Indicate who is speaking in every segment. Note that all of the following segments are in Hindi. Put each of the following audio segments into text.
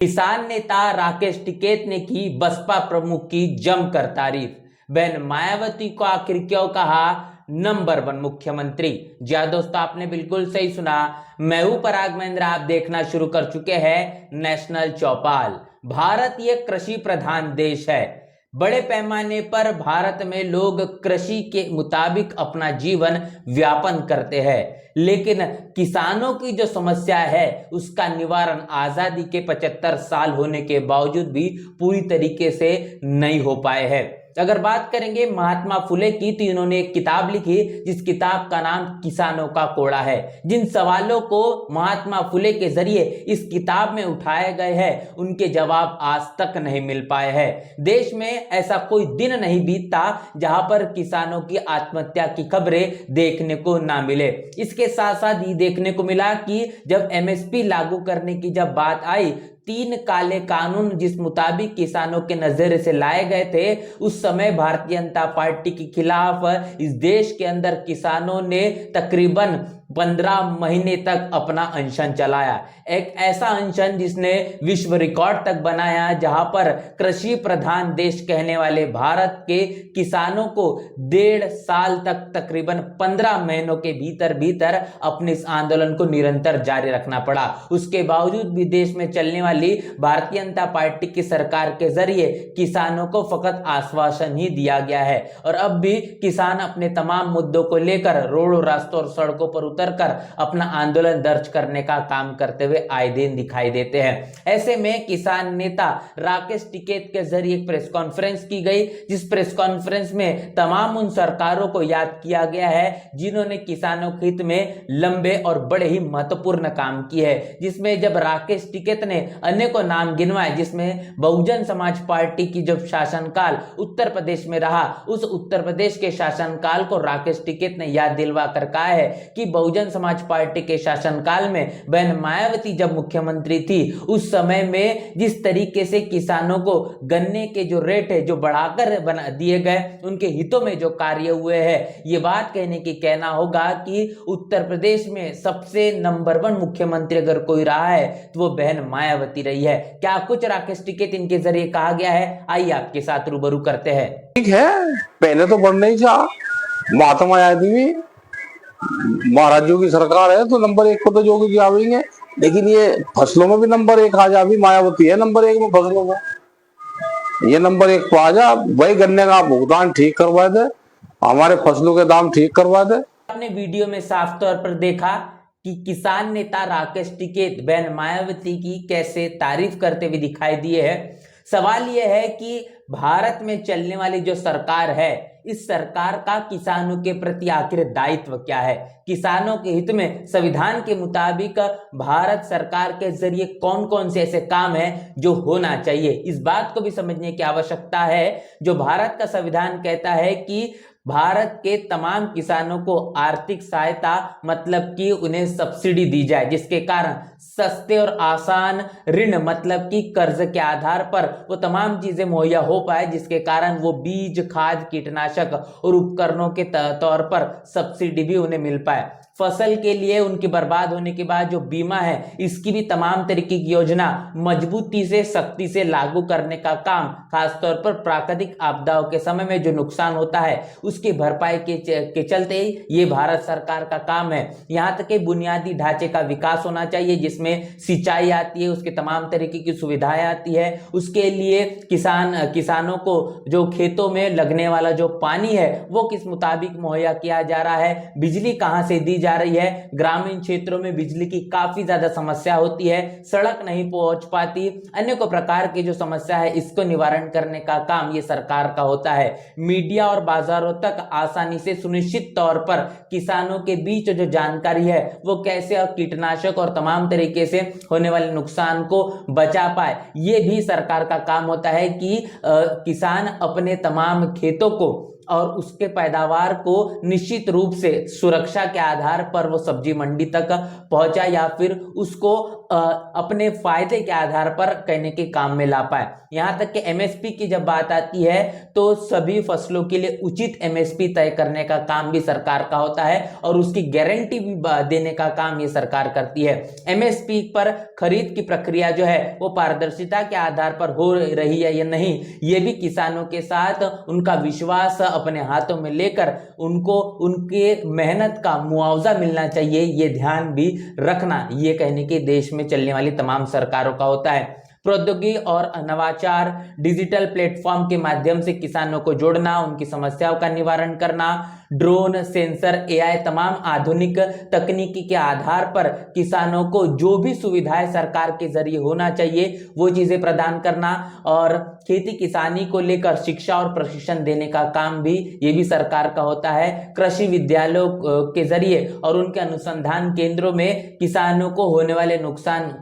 Speaker 1: किसान नेता राकेश टिकैत ने की बसपा प्रमुख की जमकर तारीफ। बहन मायावती को आखिर क्यों कहा नंबर 1 मुख्यमंत्री? जी हाँ दोस्तों, आपने बिल्कुल सही सुना। मैं हूं पराग महेंद्र, आप देखना शुरू कर चुके हैं नेशनल चौपाल। भारत ये कृषि प्रधान देश है। बड़े पैमाने पर भारत में लोग कृषि के मुताबिक अपना जीवन व्यापन करते हैं, लेकिन किसानों की जो समस्या है उसका निवारण आजादी के 75 साल होने के बावजूद भी पूरी तरीके से नहीं हो पाए हैं। अगर बात करेंगे महात्मा फुले की, तो इन्होंने एक किताब लिखी जिस किताब का नाम किसानों का कोड़ा है। जिन सवालों को महात्मा फुले के जरिए इस किताब में उठाए गए हैं उनके जवाब आज तक नहीं मिल पाए हैं। देश में ऐसा कोई दिन नहीं बीतता जहां पर किसानों की आत्महत्या की खबरें देखने को ना मिले। इसके साथ साथ ये देखने को मिला कि जब एमएसपी लागू करने की जब बात आई, 3 काले कानून जिस मुताबिक किसानों के नजरिए से लाए गए थे, उस समय भारतीय जनता पार्टी के खिलाफ इस देश के अंदर किसानों ने तकरीबन 15 महीने तक अपना अनशन चलाया। एक ऐसा अनशन जिसने विश्व रिकॉर्ड तक बनाया, जहां पर कृषि प्रधान देश कहने वाले भारत के किसानों को 1.5 साल तक तकरीबन 15 महीनों के भीतर भीतर अपने इस आंदोलन को निरंतर जारी रखना पड़ा। उसके बावजूद भी देश में चलने वाली भारतीय जनता पार्टी की सरकार के जरिए किसानों को फकत आश्वासन ही दिया गया है, और अब भी किसान अपने तमाम मुद्दों को लेकर रोडों, रास्तों और सड़कों पर कर अपना आंदोलन दर्ज करने का काम करते हुए आए दिन दिखाई देते हैं। ऐसे में किसान नेता राकेश टिकैत के जरिए एक प्रेस कॉन्फ्रेंस की गई, जिस प्रेस कॉन्फ्रेंस में तमाम उन सरकारों को याद किया गया है जिन्होंने किसानों के हित में लंबे और बड़े ही महत्वपूर्ण काम किए हैं। जिसमें जब राकेश टिकैत ने अनेकों नाम गिनवाए, जिसमें बहुजन समाज पार्टी की जब शासनकाल उत्तर प्रदेश में रहा, उस उत्तर प्रदेश के शासनकाल को राकेश टिकैत ने याद दिलवा कर कहा है कि बहुजन समाज पार्टी के शासनकाल में बहन मायावती जब मुख्यमंत्री थी, उस समय में जिस तरीके से किसानों को गन्ने के जो रेट है जो बढ़ाकर बना दिए गए, उनके हितों में जो कार्य हुए हैं, ये बात कहने की कहना होगा कि उत्तर प्रदेश में सबसे नंबर 1 मुख्यमंत्री अगर कोई रहा है तो वो बहन मायावती रही है। क्या कुछ राकेश टिकैत इनके जरिए कहा गया है, आइए आपके साथ रूबरू करते हैं।
Speaker 2: ठीक है, पहले तो बढ़ नहीं था, महात्मा मायावती महाराजों की सरकार है तो नंबर 1 को तो जोगी जी आवेंगे, लेकिन ये फसलों में भी नंबर 1 आ जा। अभी मायावती है नंबर 1 में फसलों में, ये नंबर 1 को आ जा। वही गन्ने का भुगतान ठीक करवा दे, हमारे फसलों के दाम ठीक करवा दे।
Speaker 1: आपने वीडियो में साफ तौर पर देखा कि किसान नेता राकेश टिकैत बहन मायावती की कैसे तारीफ करते हुए दिखाई दिए है। सवाल यह है कि भारत में चलने वाली जो सरकार है, इस सरकार का किसानों के प्रति आखिर दायित्व क्या है? किसानों के हित में संविधान के मुताबिक भारत सरकार के जरिए कौन कौन से ऐसे काम हैं जो होना चाहिए, इस बात को भी समझने की आवश्यकता है। जो भारत का संविधान कहता है कि भारत के तमाम किसानों को आर्थिक सहायता, मतलब कि उन्हें सब्सिडी दी जाए, जिसके कारण सस्ते और आसान ऋण, मतलब कि कर्ज के आधार पर वो तमाम चीजें मुहैया हो पाए, जिसके कारण वो बीज, खाद, कीटनाशक और उपकरणों के तौर पर सब्सिडी भी उन्हें मिल पाए। फसल के लिए उनकी बर्बाद होने के बाद जो बीमा है, इसकी भी तमाम तरीके की योजना मजबूती से, सख्ती से लागू करने का काम, खासतौर पर प्राकृतिक आपदाओं के समय में जो नुकसान होता है उसकी भरपाई के चलते ये भारत सरकार का काम है। यहाँ तक कि बुनियादी ढांचे का विकास होना चाहिए, जिसमें सिंचाई आती है, उसके तमाम तरीके की सुविधाएं आती है। उसके लिए किसानों को जो खेतों में लगने वाला जो पानी है वो किस मुताबिक मुहैया किया जा रहा है, बिजली कहाँ से दी जा रही है। ग्रामीण क्षेत्रों में बिजली की काफी ज्यादा समस्या होती है, सड़क नहीं पहुंच पाती, अनेकों प्रकार की जो समस्या है इसको निवारण करने का काम ये सरकार का होता है। मीडिया और बाजारों तक आसानी से सुनिश्चित तौर पर किसानों के बीच जो जानकारी है वो कैसे कीटनाशक और तमाम तरीके से होने वाले नुकसान को बचा पाए, ये भी सरकार का काम होता है कि किसान अपने तमाम खेतों को और उसके पैदावार को निश्चित रूप से सुरक्षा के आधार पर वो सब्जी मंडी तक पहुंचा, या फिर उसको अपने फायदे के आधार पर कहने के काम में ला पाए। यहाँ तक कि एमएसपी की जब बात आती है तो सभी फसलों के लिए उचित एमएसपी तय करने का काम भी सरकार का होता है और उसकी गारंटी भी देने का काम ये सरकार करती है। एमएसपी पर खरीद की प्रक्रिया जो है वो पारदर्शिता के आधार पर हो रही है या नहीं, ये भी किसानों के साथ उनका विश्वास अपने हाथों में लेकर उनको उनके मेहनत का मुआवजा मिलना चाहिए, ये ध्यान भी रखना ये कहने के देश में चलने वाली तमाम सरकारों का होता है। प्रौद्योगिकी और नवाचार, डिजिटल प्लेटफॉर्म के माध्यम से किसानों को जोड़ना, उनकी समस्याओं का निवारण करना, ड्रोन, सेंसर, एआई, तमाम आधुनिक तकनीकी के आधार पर किसानों को जो भी सुविधाएं सरकार के जरिए होना चाहिए वो चीजें प्रदान करना और खेती किसानी को लेकर शिक्षा और प्रशिक्षण देने का काम भी ये भी सरकार का होता है। कृषि विद्यालयों के जरिए और उनके अनुसंधान केंद्रों में किसानों को होने वाले नुकसान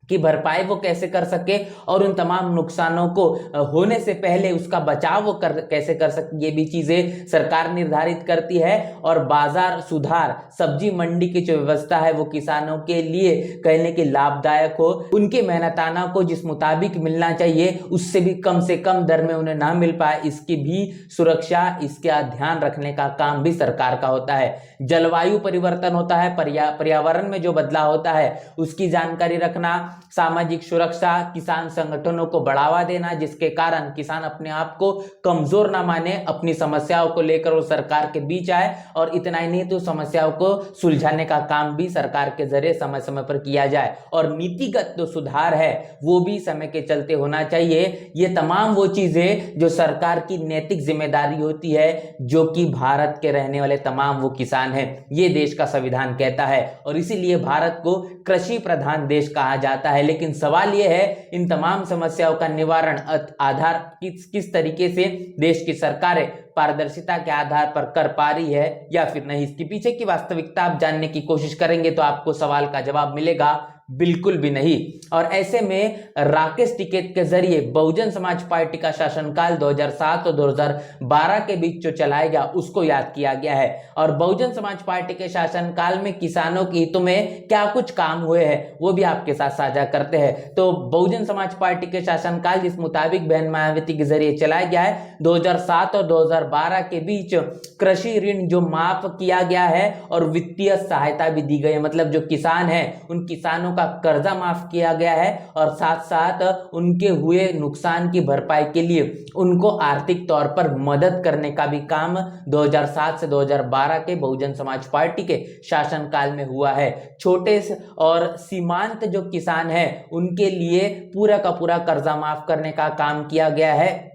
Speaker 1: की भरपाई वो कैसे कर सके और उन तमाम नुकसानों को होने से पहले उसका बचाव वो कैसे कर सके, ये भी चीजें सरकार निर्धारित करती है। और बाजार सुधार, सब्जी मंडी की जो व्यवस्था है वो किसानों के लिए कहने की लाभदायक हो, उनके मेहनताना को जिस मुताबिक मिलना चाहिए उससे भी कम से कम दर में उन्हें ना मिल पाए, इसकी भी सुरक्षा, इसका ध्यान रखने का काम भी सरकार का होता है। जलवायु परिवर्तन होता है, पर्यावरण में जो बदलाव होता है उसकी जानकारी रखना, सामाजिक सुरक्षा, किसान संगठनों को बढ़ावा देना जिसके कारण किसान अपने आप को कमजोर ना माने, अपनी समस्याओं को लेकर वो सरकार के बीच आए और इतना ही नहीं तो समस्याओं को सुलझाने का काम भी सरकार के जरिए समय समय पर किया जाए। और नीतिगत जो सुधार है वो भी समय के चलते होना चाहिए। ये तमाम वो चीजें जो सरकार की नैतिक जिम्मेदारी होती है, जो कि भारत के रहने वाले तमाम वो किसान हैं, ये देश का संविधान कहता है और इसीलिए भारत को कृषि प्रधान देश कहा जाता है। लेकिन सवाल यह है इन तमाम समस्याओं का निवारण आधार किस तरीके से देश की सरकारें पारदर्शिता के आधार पर कर पा रही है या फिर नहीं, इसके पीछे की वास्तविकता आप जानने की कोशिश करेंगे तो आपको सवाल का जवाब मिलेगा बिल्कुल भी नहीं। और ऐसे में राकेश टिकैत के जरिए बहुजन समाज पार्टी का शासनकाल 2007 और 2012 के बीच जो चलाया गया उसको याद किया गया है। और बहुजन समाज पार्टी के शासनकाल में किसानों के हितों में क्या कुछ काम हुए हैं वो भी आपके साथ साझा करते हैं। तो बहुजन समाज पार्टी के शासनकाल जिस मुताबिक बहन मायावती के जरिए चलाया गया है, 2007 और 2012 के बीच कृषि ऋण जो माफ किया गया है और वित्तीय सहायता भी दी गई है, मतलब जो किसान है उन किसानों का कर्जा माफ किया गया है और साथ साथ उनके हुए नुकसान की भरपाई के लिए उनको आर्थिक तौर पर मदद करने का भी काम 2007 से 2012 के बहुजन समाज पार्टी के शासनकाल में हुआ है। छोटे और सीमांत जो किसान हैं उनके लिए पूरा का पूरा कर्जा माफ करने का काम किया गया है।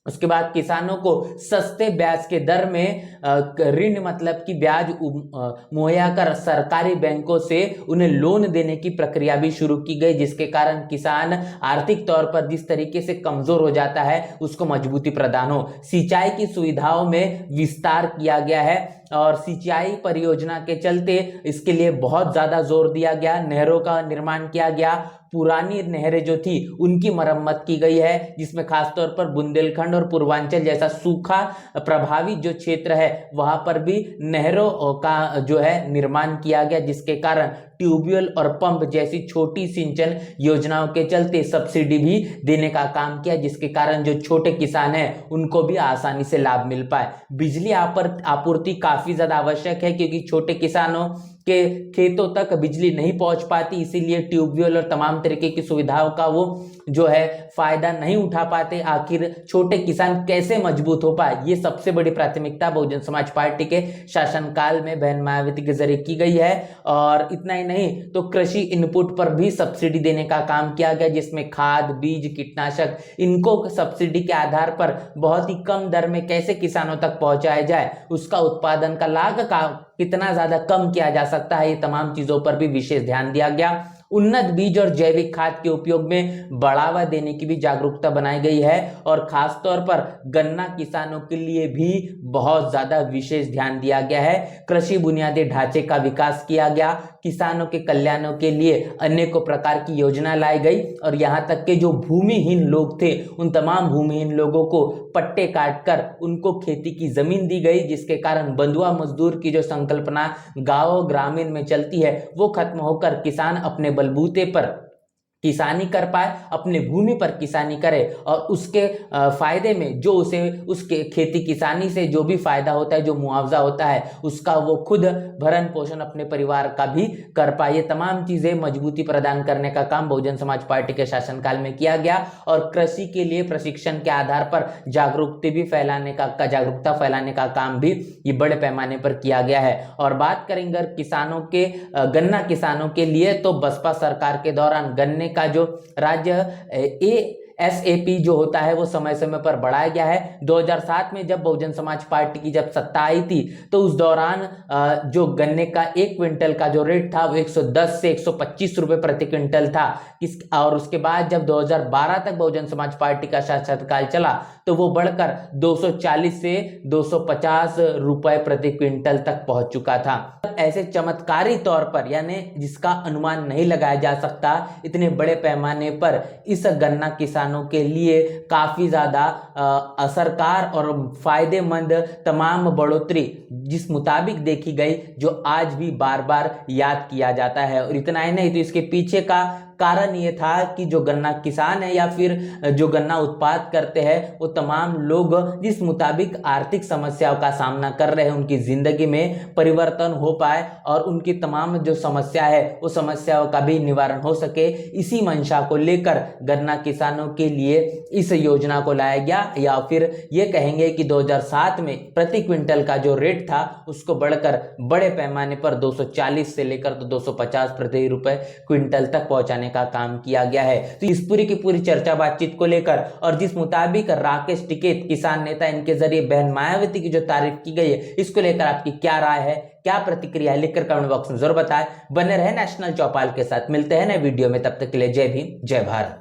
Speaker 1: उसके बाद किसानों को सस्ते ब्याज के दर में ऋण मतलब कि ब्याज मुहैया कर सरकारी बैंकों से उन्हें लोन देने की प्रक्रिया भी शुरू की गई, जिसके कारण किसान आर्थिक तौर पर जिस तरीके से कमजोर हो जाता है उसको मजबूती प्रदान हो। सिंचाई की सुविधाओं में विस्तार किया गया है और सिंचाई परियोजना के चलते इसके लिए बहुत ज्यादा जोर दिया गया। नहरों का निर्माण किया गया, पुरानी नहरें जो थी उनकी मरम्मत की गई है, जिसमें खासतौर पर बुंदेलखंड और पूर्वांचल जैसा सूखा प्रभावित जो क्षेत्र है वहां पर भी नहरों का जो है निर्माण किया गया, जिसके कारण ट्यूबवेल और पंप जैसी छोटी सिंचन योजनाओं के चलते सब्सिडी भी देने का काम किया, जिसके कारण जो छोटे किसान हैं उनको भी आसानी से लाभ मिल पाए। बिजली आपूर्ति काफी ज्यादा आवश्यक है क्योंकि छोटे किसानों के खेतों तक बिजली नहीं पहुंच पाती, इसीलिए ट्यूबवेल और तमाम तरीके की सुविधाओं का वो जो है फायदा नहीं उठा पाते। आखिर छोटे किसान कैसे मजबूत हो पाए, ये सबसे बड़ी प्राथमिकता बहुजन समाज पार्टी के शासनकाल में बहन मायावती के जरिए की गई है। और इतना ही नहीं तो कृषि इनपुट पर भी सब्सिडी देने का काम किया गया, जिसमें खाद, बीज, कीटनाशक इनको सब्सिडी के आधार पर बहुत ही कम दर में कैसे किसानों तक पहुंचाया जाए, उसका उत्पादन का लागत कितना ज्यादा कम किया जा सकता है, ये तमाम चीजों पर भी विशेष ध्यान दिया गया। उन्नत बीज और जैविक खाद के उपयोग में बढ़ावा देने की भी जागरूकता बनाई गई है और खास तौर पर गन्ना किसानों के लिए भी बहुत ज्यादा विशेष ध्यान दिया गया है। कृषि बुनियादी ढांचे का विकास किया गया, किसानों के कल्याण के लिए अनेकों प्रकार की योजना लाई गई और यहाँ तक के जो भूमिहीन लोग थे उन तमाम भूमिहीन लोगों को पट्टे काटकर उनको खेती की जमीन दी गई, जिसके कारण बंधुआ मजदूर की जो संकल्पना गांव ग्रामीण में चलती है वो खत्म होकर किसान अपने बलबूते पर किसानी कर पाए, अपने भूमि पर किसानी करे और उसके फायदे में जो उसे उसके खेती किसानी से जो भी फायदा होता है, जो मुआवजा होता है, उसका वो खुद भरण पोषण अपने परिवार का भी कर पाए। ये तमाम चीजें मजबूती प्रदान करने का काम बहुजन समाज पार्टी के शासनकाल में किया गया और कृषि के लिए प्रशिक्षण के आधार पर जागरूकता फैलाने का काम भी ये बड़े पैमाने पर किया गया है। और बात करेंगे किसानों के गन्ना किसानों के लिए तो बसपा सरकार के दौरान गन्ने का जो राज्य SAP जो होता है वो समय समय पर बढ़ाया गया है। 2007 में जब बहुजन समाज पार्टी की जब सत्ता आई थी तो उस दौरान जो गन्ने का 1 क्विंटल का जो रेट था वो 110 से 125 रुपए प्रति क्विंटल था। और उसके बाद जब 2012 तक बहुजन समाज पार्टी का शासनकाल चला तो वो बढ़कर 240 से 250 रुपए प्रति क्विंटल तक पहुंच चुका था। ऐसे चमत्कारी तौर पर, यानी जिसका अनुमान नहीं लगाया जा सकता, इतने बड़े पैमाने पर इस गन्ना किसानों के लिए काफी ज्यादा असरकार और फायदेमंद तमाम बढ़ोतरी जिस मुताबिक देखी गई, जो आज भी बार बार याद किया जाता है। और इतना ही नहीं तो इसके पीछे का कारण ये था कि जो गन्ना किसान है या फिर जो गन्ना उत्पाद करते हैं वो तमाम लोग जिस मुताबिक आर्थिक समस्याओं का सामना कर रहे हैं, उनकी जिंदगी में परिवर्तन हो पाए और उनकी तमाम जो समस्या है वो समस्याओं का भी निवारण हो सके, इसी मंशा को लेकर गन्ना किसानों के लिए इस योजना को लाया गया। या फिर ये कहेंगे कि 2007 में प्रति क्विंटल का जो रेट था उसको बढ़कर बड़े पैमाने पर 240 से लेकर तो 250 प्रति रुपए क्विंटल तक पहुंचाने का काम किया गया है। तो इस पूरी की पूरी चर्चा बातचीत को लेकर और जिस मुताबिक राकेश टिकैत किसान नेता इनके जरिए बहन मायावती की जो तारीफ की गई है, इसको लेकर आपकी क्या राय है, क्या प्रतिक्रिया है, लिखकर कमेंट बॉक्स में जरूर बताएं। बने रहे नेशनल चौपाल के साथ, मिलते हैं नए वीडियो में, तब तक के लिए जय भीम जय भारत।